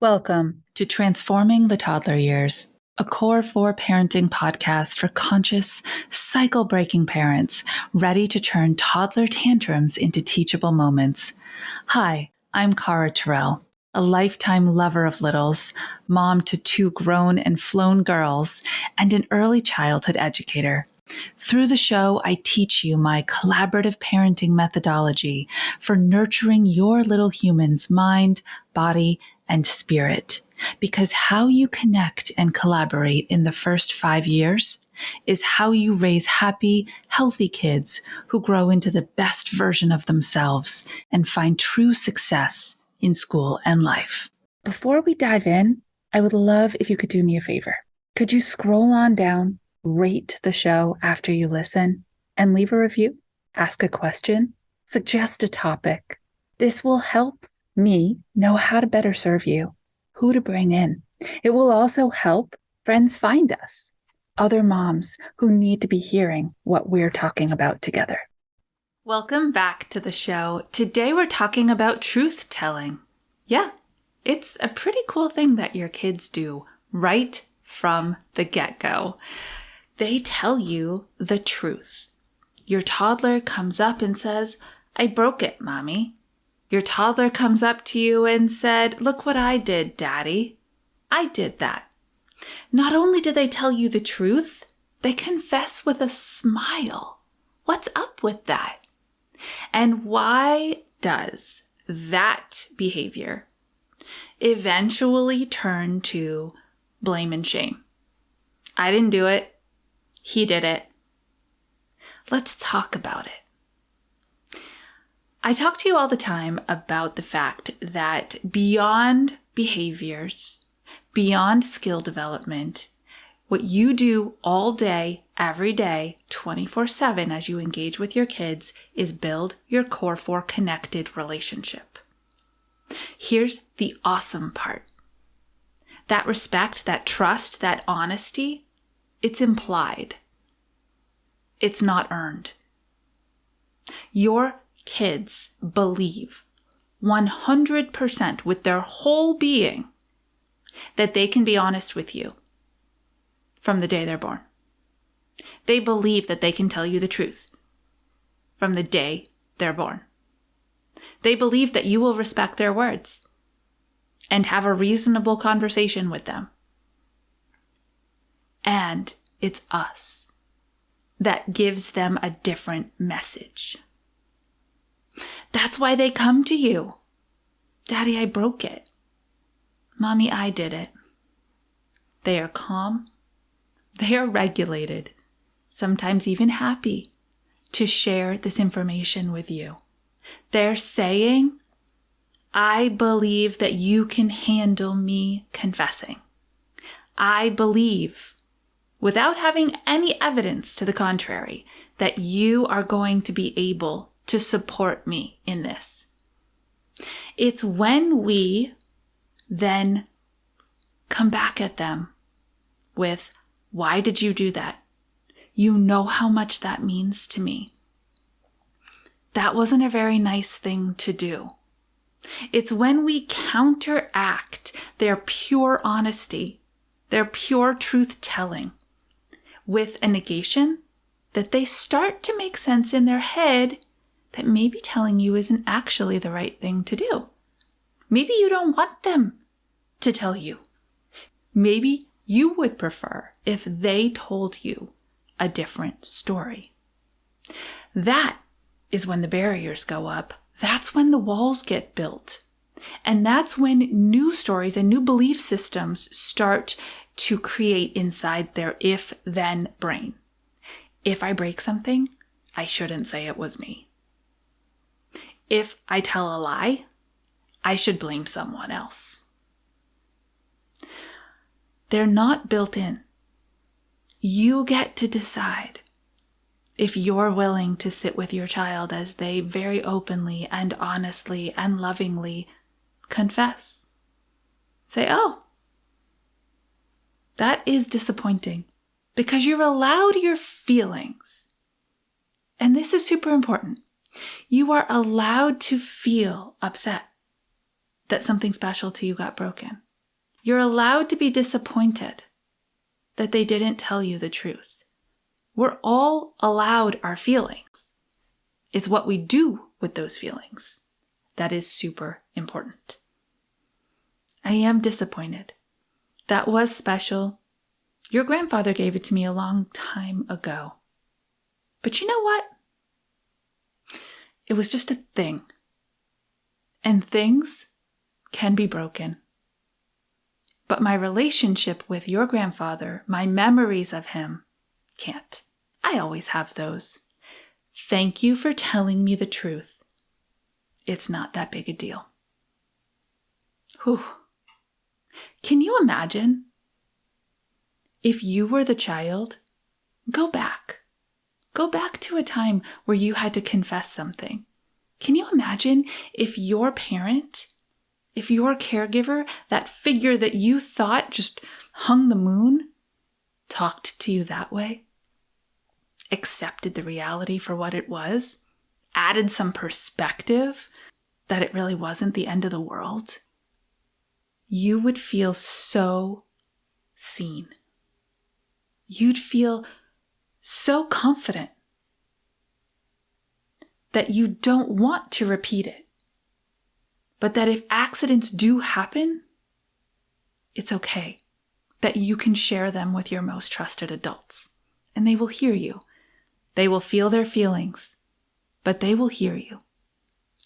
Welcome to Transforming the Toddler Years, a Core 4 parenting podcast for conscious, cycle-breaking parents ready to turn toddler tantrums into teachable moments. Hi, I'm Cara Tyrrell, a lifetime lover of littles, mom to 2 grown and flown girls, and an early childhood educator. Through the show, I teach you my collaborative parenting methodology for nurturing your little human's mind, body, and spirit. Because how you connect and collaborate in the first 5 years is how you raise happy, healthy kids who grow into the best version of themselves and find true success in school and life. Before we dive in, I would love if you could do me a favor. Could you scroll on down, rate the show after you listen, and leave a review, ask a question, suggest a topic? This will help me know how to better serve you, who to bring in. It will also help friends find us, other moms who need to be hearing what we're talking about together. Welcome back to the show. Today we're talking about truth telling. Yeah, it's a pretty cool thing that your kids do right from the get-go. They tell you the truth. Your toddler comes up and says, "I broke it, Mommy." Your toddler comes up to you and said, "Look what I did, Daddy. I did that." Not only do they tell you the truth, they confess with a smile. What's up with that? And why does that behavior eventually turn to blame and shame? I didn't do it. He did it. Let's talk about it. I talk to you all the time about the fact that beyond behaviors, beyond skill development, what you do all day, every day, 24/7 as you engage with your kids is build your Core 4 connected relationship. Here's the awesome part. That respect, that trust, that honesty, it's implied. It's not earned. Your kids believe 100% with their whole being that they can be honest with you from the day they're born. They believe that they can tell you the truth from the day they're born. They believe that you will respect their words and have a reasonable conversation with them. And it's us that gives them a different message. That's why they come to you. "Daddy, I broke it. Mommy, I did it." They are calm. They are regulated, sometimes even happy to share this information with you. They're saying, "I believe that you can handle me confessing. I believe, without having any evidence to the contrary, that you are going to be able to support me in this." It's when we then come back at them with, "Why did you do that? You know how much that means to me. That wasn't a very nice thing to do." It's when we counteract their pure honesty, their pure truth-telling, with a negation that they start to make sense in their head that maybe telling you isn't actually the right thing to do. Maybe you don't want them to tell you. Maybe you would prefer if they told you a different story. That is when the barriers go up. That's when the walls get built. And that's when new stories and new belief systems start to create inside their if-then brain. If I break something, I shouldn't say it was me. If I tell a lie, I should blame someone else. They're not built in. You get to decide if you're willing to sit with your child as they very openly and honestly and lovingly confess. Say, "Oh, that is disappointing," because you're allowed your feelings. And this is super important. You are allowed to feel upset that something special to you got broken. You're allowed to be disappointed that they didn't tell you the truth. We're all allowed our feelings. It's what we do with those feelings that is super important. I am disappointed. That was special. Your grandfather gave it to me a long time ago. But you know what? It was just a thing. And things can be broken. But my relationship with your grandfather, my memories of him, can't. I always have those. Thank you for telling me the truth. It's not that big a deal. Whew. Can you imagine if you were the child? Go back. Go back to a time where you had to confess something. Can you imagine if your parent, if your caregiver, that figure that you thought just hung the moon, talked to you that way? Accepted the reality for what it was? Added some perspective that it really wasn't the end of the world? You would feel so seen. You'd feel so confident that you don't want to repeat it. But that if accidents do happen, it's okay. That you can share them with your most trusted adults. And they will hear you. They will feel their feelings. But they will hear you.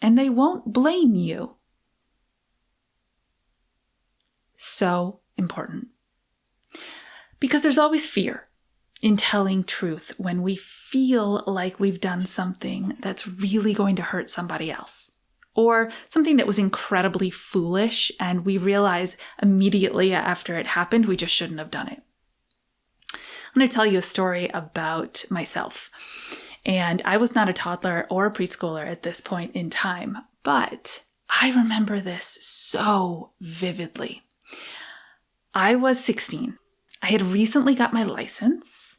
And they won't blame you. So important. Because there's always fear in telling truth when we feel like we've done something that's really going to hurt somebody else. Or something that was incredibly foolish and we realize immediately after it happened we just shouldn't have done it. I'm going to tell you a story about myself. And I was not a toddler or a preschooler at this point in time, but I remember this so vividly. I was 16. I had recently got my license.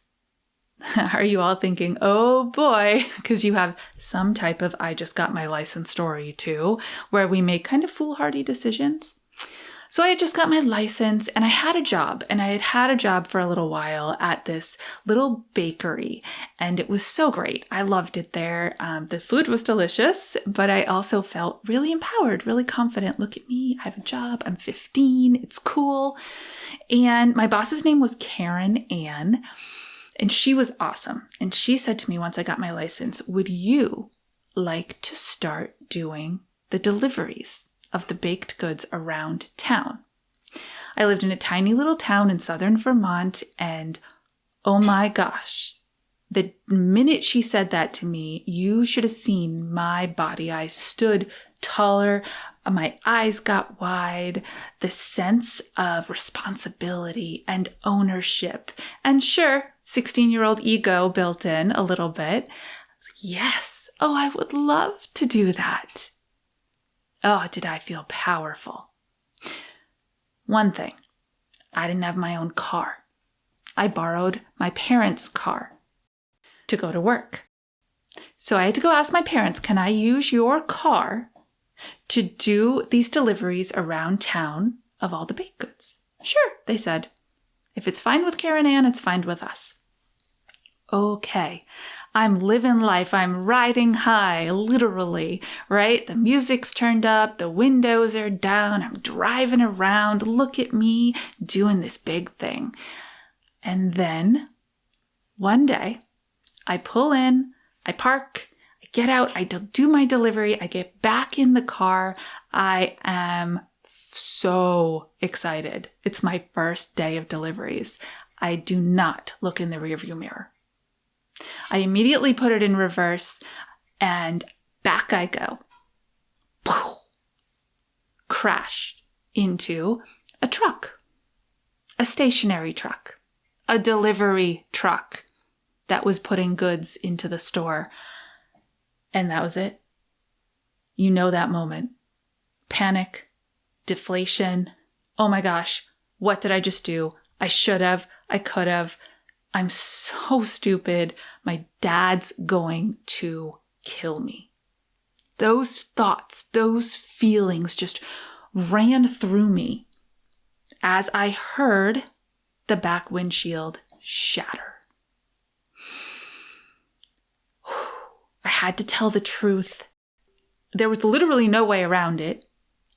Are you all thinking, oh boy, because you have some type of I just got my license story too, where we make kind of foolhardy decisions? So I had just got my license and I had a job, and I had had a job for a little while at this little bakery, and it was so great. I loved it there. The food was delicious, but I also felt really empowered, really confident. Look at me, I have a job, I'm 15, it's cool. And my boss's name was Karen Ann, and she was awesome. And she said to me once I got my license, would you like to start doing the deliveries of the baked goods around town? I lived in a tiny little town in southern Vermont, and oh my gosh, the minute she said that to me, you should have seen my body. I stood taller, my eyes got wide, the sense of responsibility and ownership, and sure, 16-year-old ego built in a little bit. I was like, yes, oh, I would love to do that. Oh, did I feel powerful. One thing, I didn't have my own car. I borrowed my parents' car to go to work. So I had to go ask my parents, can I use your car to do these deliveries around town of all the baked goods? Sure, they said. If it's fine with Karen Ann, it's fine with us. Okay, I'm living life. I'm riding high, literally, right? The music's turned up, the windows are down, I'm driving around. Look at me doing this big thing. And then one day I pull in, I park, I get out, I do my delivery, I get back in the car. I am so excited. It's my first day of deliveries. I do not look in the rearview mirror. I immediately put it in reverse and back I go. Poof! Crashed into a truck, a stationary truck, a delivery truck that was putting goods into the store. And that was it. You know that moment. Panic, deflation. Oh my gosh, what did I just do? I should have, I could have. I'm so stupid. My dad's going to kill me. Those thoughts, those feelings just ran through me. as I heard the back windshield shatter. I had to tell the truth. There was literally no way around it.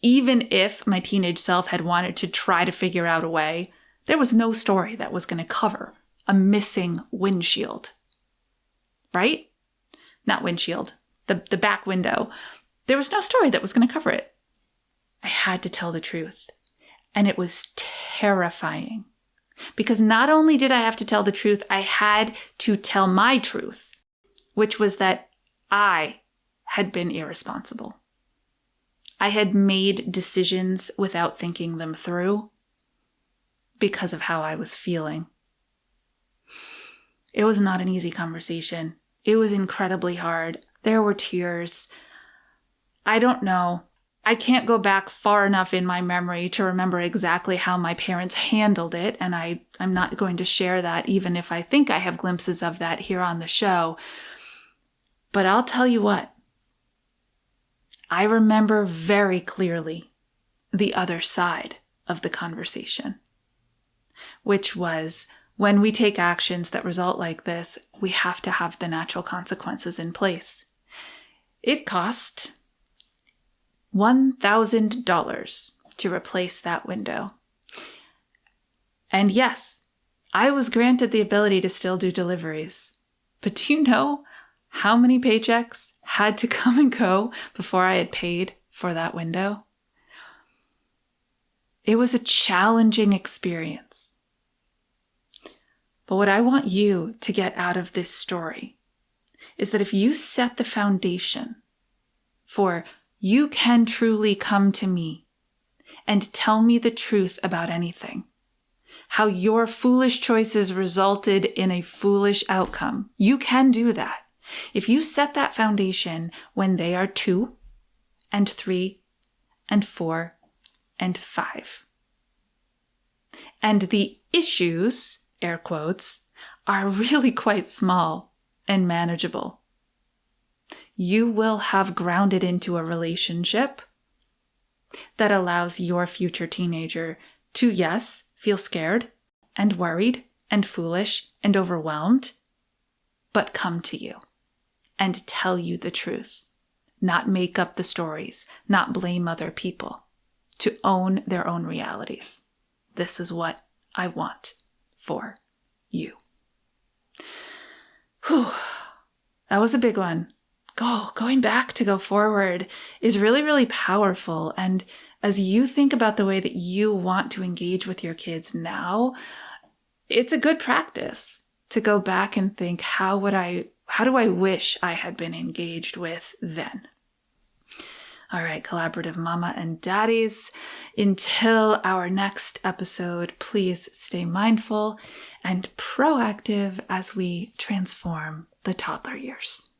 Even if my teenage self had wanted to try to figure out a way, there was no story that was going to cover a missing windshield. Right? Not windshield, the back window. There was no story that was going to cover it. I had to tell the truth. And it was terrifying. Because not only did I have to tell the truth, I had to tell my truth, which was that I had been irresponsible. I had made decisions without thinking them through because of how I was feeling. It was not an easy conversation. It was incredibly hard. There were tears. I don't know. I can't go back far enough in my memory to remember exactly how my parents handled it, and I'm not going to share that, even if I think I have glimpses of that here on the show. But I'll tell you what. I remember very clearly the other side of the conversation, which was when we take actions that result like this, we have to have the natural consequences in place. It cost $1,000 to replace that window. And yes, I was granted the ability to still do deliveries. But do you know how many paychecks had to come and go before I had paid for that window? It was a challenging experience. But what I want you to get out of this story is that if you set the foundation for you can truly come to me and tell me the truth about anything, how your foolish choices resulted in a foolish outcome, you can do that. If you set that foundation when they are 2 and 3 and 4 and 5, and the issues, air quotes, are really quite small and manageable, you will have grounded into a relationship that allows your future teenager to, yes, feel scared and worried and foolish and overwhelmed, but come to you and tell you the truth, not make up the stories, not blame other people, to own their own realities. This is what I want for you. Whew. That was a big one. Going back to go forward is really, really powerful. And as you think about the way that you want to engage with your kids now, it's a good practice to go back and think, how do I wish I had been engaged with then? All right, collaborative mama and daddies, until our next episode, please stay mindful and proactive as we transform the toddler years.